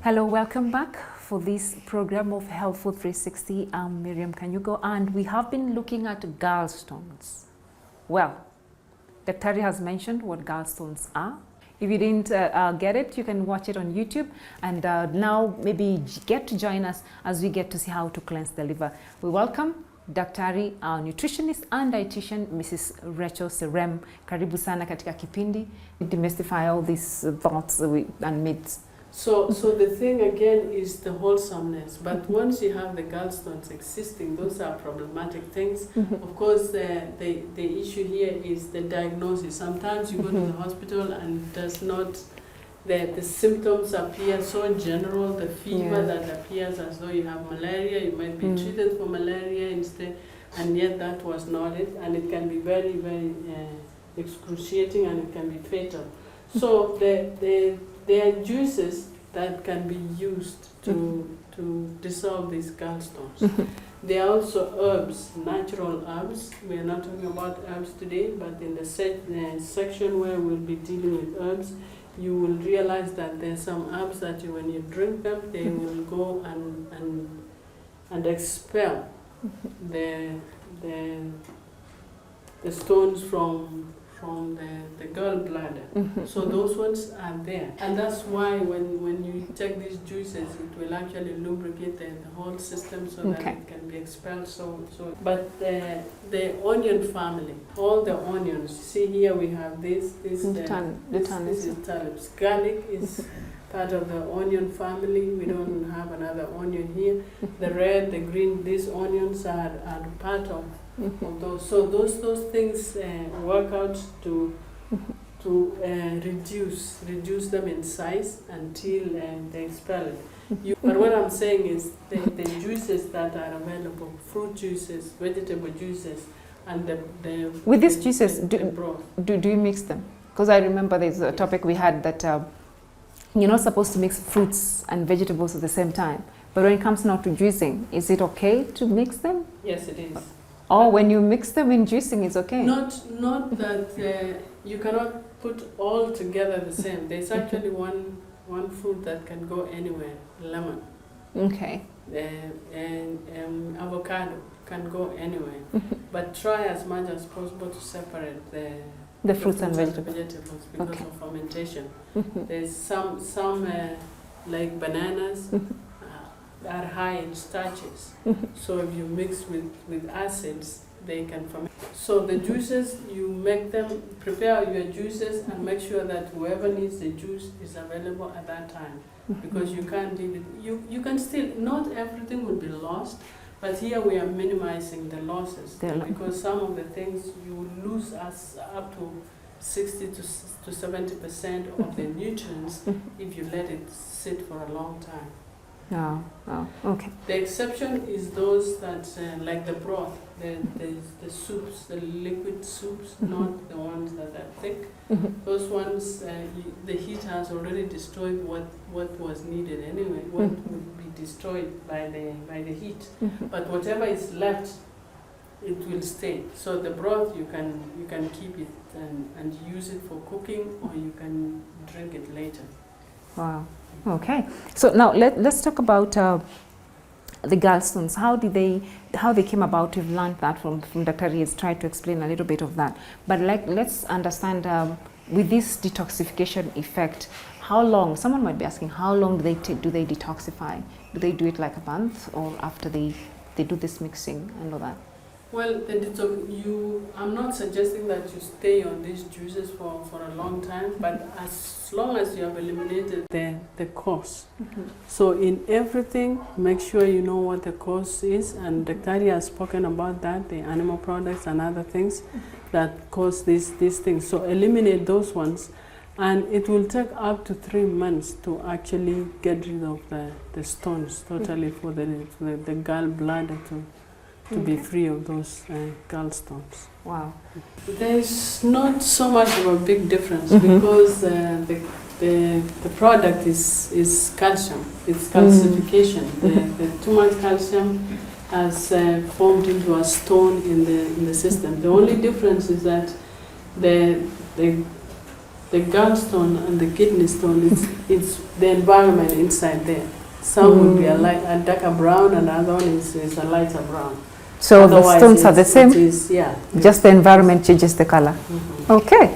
Hello, welcome back for this program of Health Food 360. I'm Miriam Kanyugo, and we have been looking at gallstones. Well, Dr. has mentioned what gallstones are. If you didn't get it, you can watch it on YouTube, and now maybe get to join us as we get to see how to cleanse the liver. We welcome Daktari, our nutritionist and dietitian, Mrs. Rachel Serem. Karibu sana katika kipindi. Demystify all these thoughts and myths. So the thing again is the wholesomeness. But once you have the gallstones existing, those are problematic things. Of course, the issue here is the diagnosis. Sometimes you go to the hospital and does not, the symptoms appear so general, the fever that appears as though you have malaria, you might be treated for malaria instead, and yet that was not it, and it can be very, very excruciating, and it can be fatal. So there are juices that can be used to dissolve these gallstones. There are also herbs, natural herbs. We are not talking about herbs today, but in the section where we'll be dealing with herbs, you will realize that there are some herbs that when you drink them, they will go and expel the stones from the gallbladder. So those ones are there. And that's why when you take these juices, it will actually lubricate the whole system so that it can be expelled. But the onion family, all the onions, see here we have this is turnips. Garlic is part of the onion family. We don't have another onion here. The red, the green, these onions are part of those. So those things work out to reduce them in size until they expel it. But what I'm saying is the juices that are available, fruit juices, vegetable juices, and with these juices, do you mix them? Because I remember there's a topic we had that you're not supposed to mix fruits and vegetables at the same time. But when it comes now to juicing, is it okay to mix them? Yes, it is. Or when you mix them in juicing, it's okay? Not that you cannot put all together the same. There's actually one fruit that can go anywhere, lemon. Okay. And avocado can go anywhere. But try as much as possible to separate the fruits and vegetables because of fermentation. There's some like bananas are high in starches. So if you mix with acids, they can ferment. So the juices, you make them, prepare your juices and make sure that whoever needs the juice is available at that time. Because you can't leave it. You can still, not everything will be lost, but here we are minimizing the losses. Because some of the things you will lose up to 60 to 70% of the nutrients if you let it sit for a long time. Okay. The exception is those that, like the broth, the soups, the liquid soups, not the ones that are thick. Those ones, the heat has already destroyed what was needed anyway, what would be destroyed by the heat. But whatever is left, it will stay. So the broth, you can keep it and use it for cooking, or you can drink it later. Wow. Okay. So now let's talk about the gallstones. How they came about? We've learned that from Dr. He has tried to explain a little bit of that. But let's understand with this detoxification effect, how long? Someone might be asking, how long do they detoxify? Do they do it like a month, or after they do this mixing and all that? Well, I'm not suggesting that you stay on these juices for a long time, but as long as you have eliminated the cause. So in everything, make sure you know what the cause is, and Dr. has spoken about that, the animal products and other things that cause these things. So eliminate those ones, and it will take up to 3 months to actually get rid of the stones totally for the gallbladder to be free of those gallstones. Wow. There's not so much of a big difference because the product is calcium. It's calcification. The too much calcium has formed into a stone in the system. The only difference is that the the gallstone and the kidney stone, it's the environment inside there. Some would be a darker brown, and other one is a lighter brown. So Otherwise, the stones are the same? It is, yeah. Just the environment changes the color. Okay.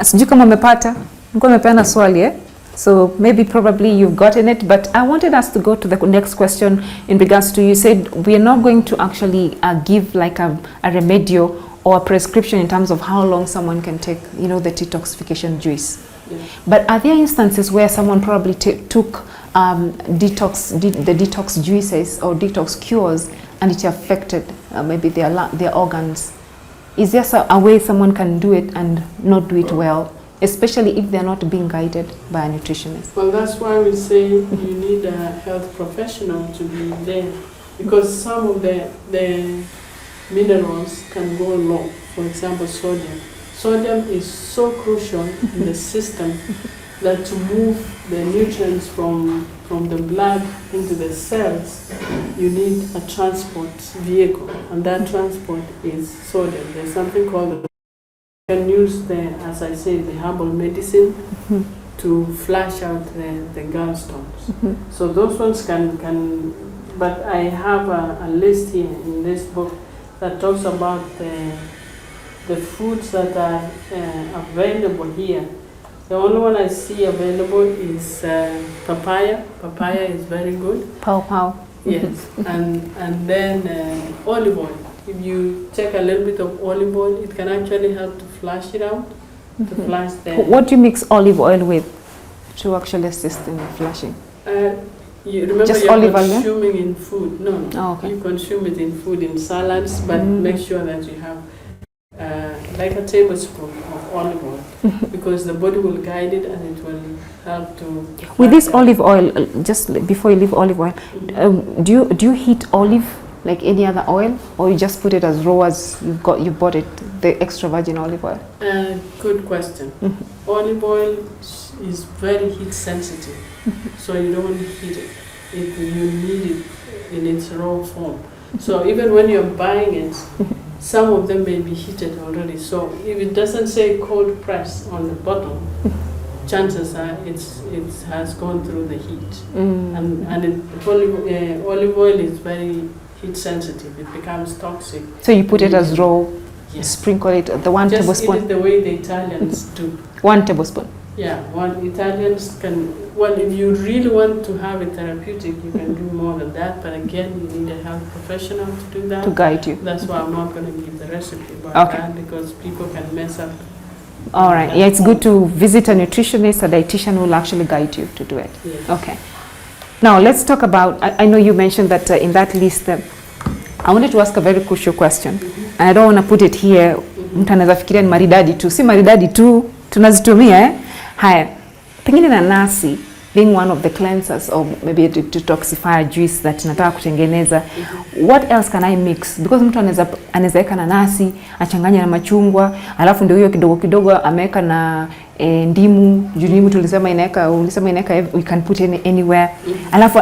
Sijui kama umepata. Nilikuwa nimepeana swali eh? So maybe probably you've gotten it, but I wanted us to go to the next question in regards to, you said we are not going to actually give like a remedio or a prescription in terms of how long someone can take, you know, the detoxification juice. Yeah. But are there instances where someone probably took the detox juices or detox cures and it affected maybe their organs? Is there a way someone can do it and not do it well, especially if they're not being guided by a nutritionist? Well, that's why we say you need a health professional to be there, because some of the minerals can go low. For example, sodium. Sodium is so crucial in the system that to move the nutrients from the blood into the cells, you need a transport vehicle, and that transport is sodium. There's something called, you can use as I say, the herbal medicine to flush out the gallstones. So those ones can, but I have a list here in this book that talks about the foods that are available here. The only one I see available is papaya. Papaya is very good. Pow. Yes, and then olive oil. If you take a little bit of olive oil, it can actually help to flush it out, to flush the... What do you mix olive oil with to actually assist in flushing? You remember just you're olive oil, consuming in food. No, oh, okay. You consume it in food, in salads, but make sure that you have like a tablespoon of olive oil, because the body will guide it and it will help to... With this olive oil, just before you leave olive oil, do you heat olive like any other oil, or you just put it as raw as you bought it, the extra virgin olive oil? Good question. Olive oil is very heat sensitive, so you don't want to heat it. You need it in its raw form. So even when you're buying it, some of them may be heated already. So if it doesn't say cold press on the bottom, chances are it has gone through the heat. And olive oil is very heat sensitive. It becomes toxic. So you put it as raw, sprinkle it, the 1 tablespoon? Just eat it the way the Italians do. 1 tablespoon? Yeah, Italians can, well, if you really want to have it therapeutic, you can do more than that, but again, you need a health professional to do that. To guide you. That's why I'm not going to give the recipe about that, because people can mess up. All right, yeah, it's good to visit a nutritionist, a dietitian will actually guide you to do it. Yes. Okay. Now, let's talk about, I know you mentioned that in that list, I wanted to ask a very crucial question, and I don't want to put it here, mtu anaweza fikiria ni maridadi tu, si maridadi tu, tunazitumia Haya, pengine nanasi being one of the cleansers or maybe a detoxifier juice that nataka kutengeneza, what else can I mix? Because mtu anaweza weka nanasi, achanganya na machungwa, alafu ndio hiyo kidogo kidogo ameweka na ndimu, ndimu ulisema inaweka we can put anywhere. Alafu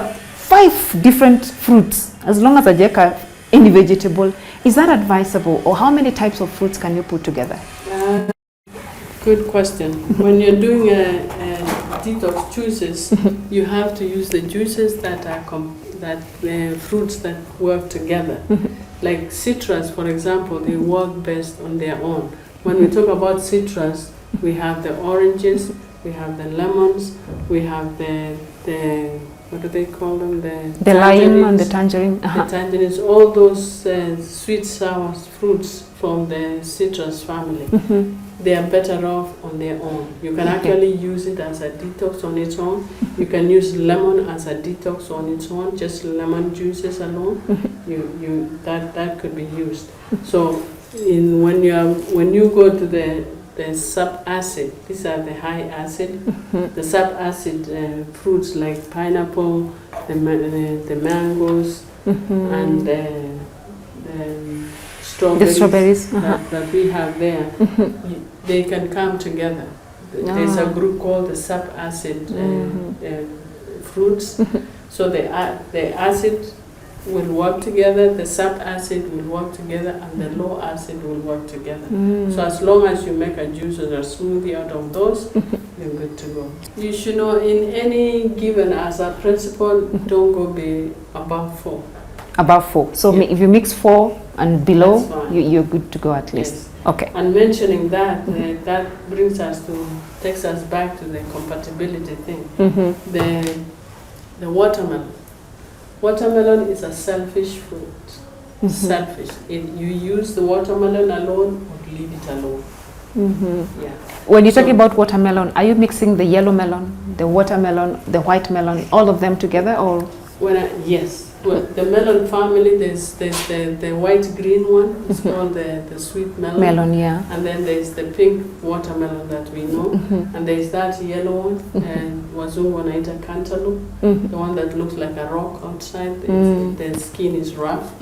5 different fruits, as long as ajeka any vegetable. Is that advisable, or how many types of fruits can you put together? Good question. When you're doing detox juices, you have to use the juices that are fruits that work together. Like citrus, for example, they work best on their own. When we talk about citrus, we have the oranges, we have the lemons, we have the what do they call them? The lime and the tangerine. The tangerines, all those sweet sour fruits from the citrus family. They are better off on their own. You can actually use it as a detox on its own. You can use lemon as a detox on its own, just lemon juices alone. That could be used. So when you go to the sub-acid, these are the high acid, the sub-acid fruits like pineapple, the mangoes, and the strawberries, that we have there, they can come together. There's a group called the sub-acid fruits. So the acid will work together, the sub acid will work together, and the low acid will work together. So as long as you make a juice or a smoothie out of those, you're good to go. You should know in any given as a principle, don't go be above 4. Above 4. So if you mix 4 and below, you're good to go at least. Yes. Okay. And mentioning that, that takes us back to the compatibility thing. The watermelon. Watermelon is a selfish fruit. Selfish. You use the watermelon alone or leave it alone. Yeah. When you're talking about watermelon, are you mixing the yellow melon, the watermelon, the white melon, all of them together, or? Yes. Well, the melon family, there's the white-green one. It's called the sweet melon. Melon, yeah. And then there's the pink watermelon that we know. And there's that yellow one, and wazungu wanaita cantaloupe, the one that looks like a rock outside. The skin is rough.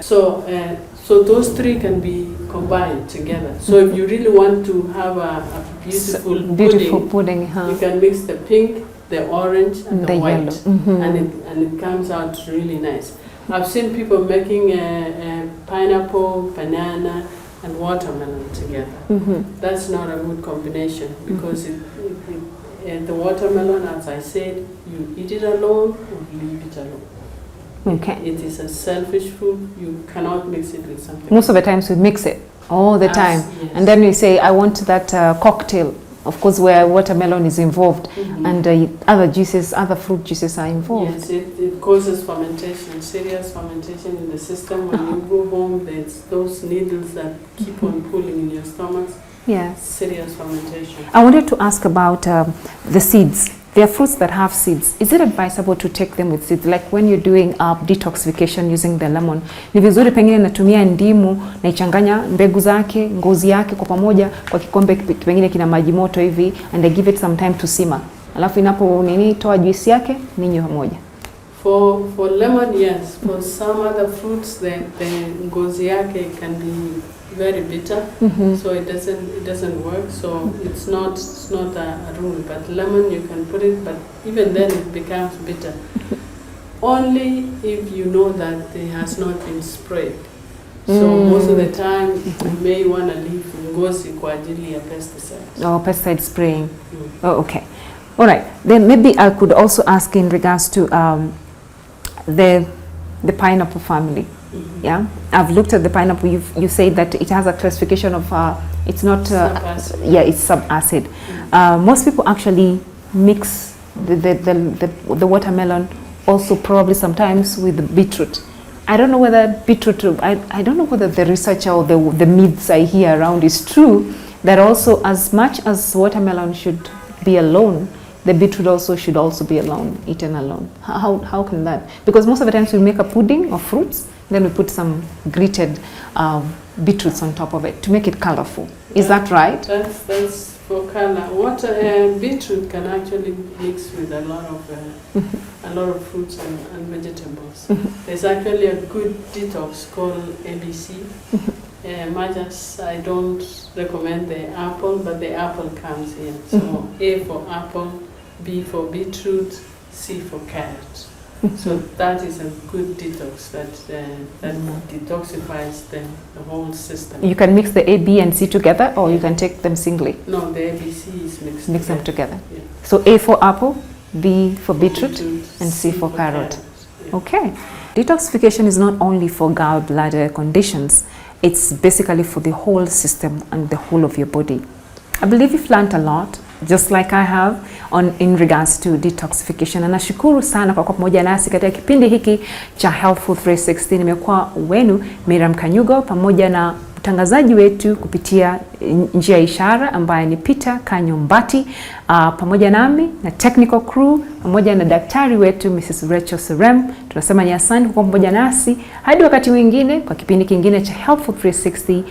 So those three can be combined together. So if you really want to have a beautiful pudding, you can mix the pink, the orange, and the white, and it comes out really nice. I've seen people making pineapple, banana, and watermelon together. That's not a good combination because the watermelon, as I said, you eat it alone or leave it alone. Okay. It is a selfish food. You cannot mix it with something. Most of the times we mix it all the time, and then we say, I want that cocktail. Of course, where watermelon is involved, and other juices, other fruit juices are involved. Yes, it causes fermentation, serious fermentation in the system. When you go home, there's those needles that keep on pulling in your stomach. Yes. Serious fermentation. I wanted to ask about the seeds. There are fruits that have seeds. Is it advisable to take them with seeds? Like when you're doing detoxification using the lemon, ni vizuri pengine natumia ndimu, naichanganya mbegu zake, ngozi yake kwa pamoja kwa kikombe pengine kina maji moto hivi, and I give it some time to simmer. Alafu inapo toa juice yake, ninywe pamoja. For lemon, yes. For some other fruits, the ngozi yake can be very bitter, so it doesn't work. So it's not a rule. But lemon, you can put it, but even then it becomes bitter. Only if you know that it has not been sprayed. So most of the time, you may want to leave ngozi kwa ajili ya pesticide. Oh, pesticide spraying. Oh, okay. All right. Then maybe I could also ask in regards to the pineapple family. Yeah, I've looked at the pineapple. You say that it has a classification of it's not it's sub-acid. Most people actually mix the watermelon also probably sometimes with beetroot. I don't know whether beetroot. I don't know whether the research or the myths I hear around is true, that also as much as watermelon should be alone, the beetroot also should be alone, eaten alone. How can that? Because most of the times we make a pudding of fruits, then we put some grated beetroots on top of it to make it colorful. Is that right? That's for color. Beetroot can actually mix with a lot of fruits and vegetables. There's actually a good detox called ABC. I don't recommend the apple, but the apple comes in. So A for apple, B for beetroot, C for carrot. So that is a good detox that detoxifies the whole system. You can mix the A, B, and C together, or you can take them singly? No, the ABC is mixed. Mix them together. Yeah. So A for apple, B for beetroot, and C for carrot. Yeah. Okay. Detoxification is not only for gallbladder conditions, it's basically for the whole system and the whole of your body. I believe you've learned a lot, just like I have, in regards to detoxification. Na nashukuru sana kwa pamoja nasi katika kipindi hiki cha Health Food 360. Nimekuwa wenu Miriam Kanyugo pamoja na mtangazaji wetu kupitia njia ya ishara ambaye ni Peter Kanyombati, pamoja nami na technical crew, pamoja na daktari wetu Mrs. Rachel Serem. Tunasema ni asante kwa pamoja nasi hadi wakati mwingine kwa kipindi kingine cha Health Food 360.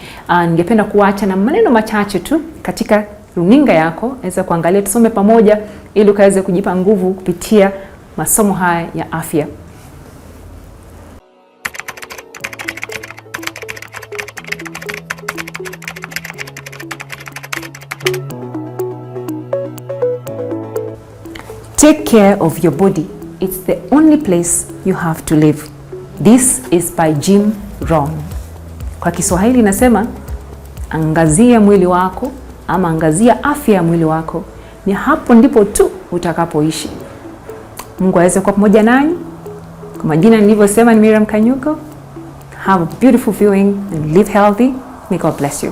Ningependa kuacha na maneno machache tu katika runinga yako, naweza kuangalia tusome pamoja ili ukaweze kujipa nguvu kupitia masomo haya ya afya. Take care of your body. It's the only place you have to live. This is by Jim Rohn. Kwa Kiswahili inasema angazia mwili wako ama angazia afya ya mwili wako, ni hapo ndipo tu utakapoishi. Mungu aweze kuwa pamoja nanyi. Kwa majina nilivyosema ni Miriam Kanyuko. Have a beautiful viewing and live healthy. May God bless you.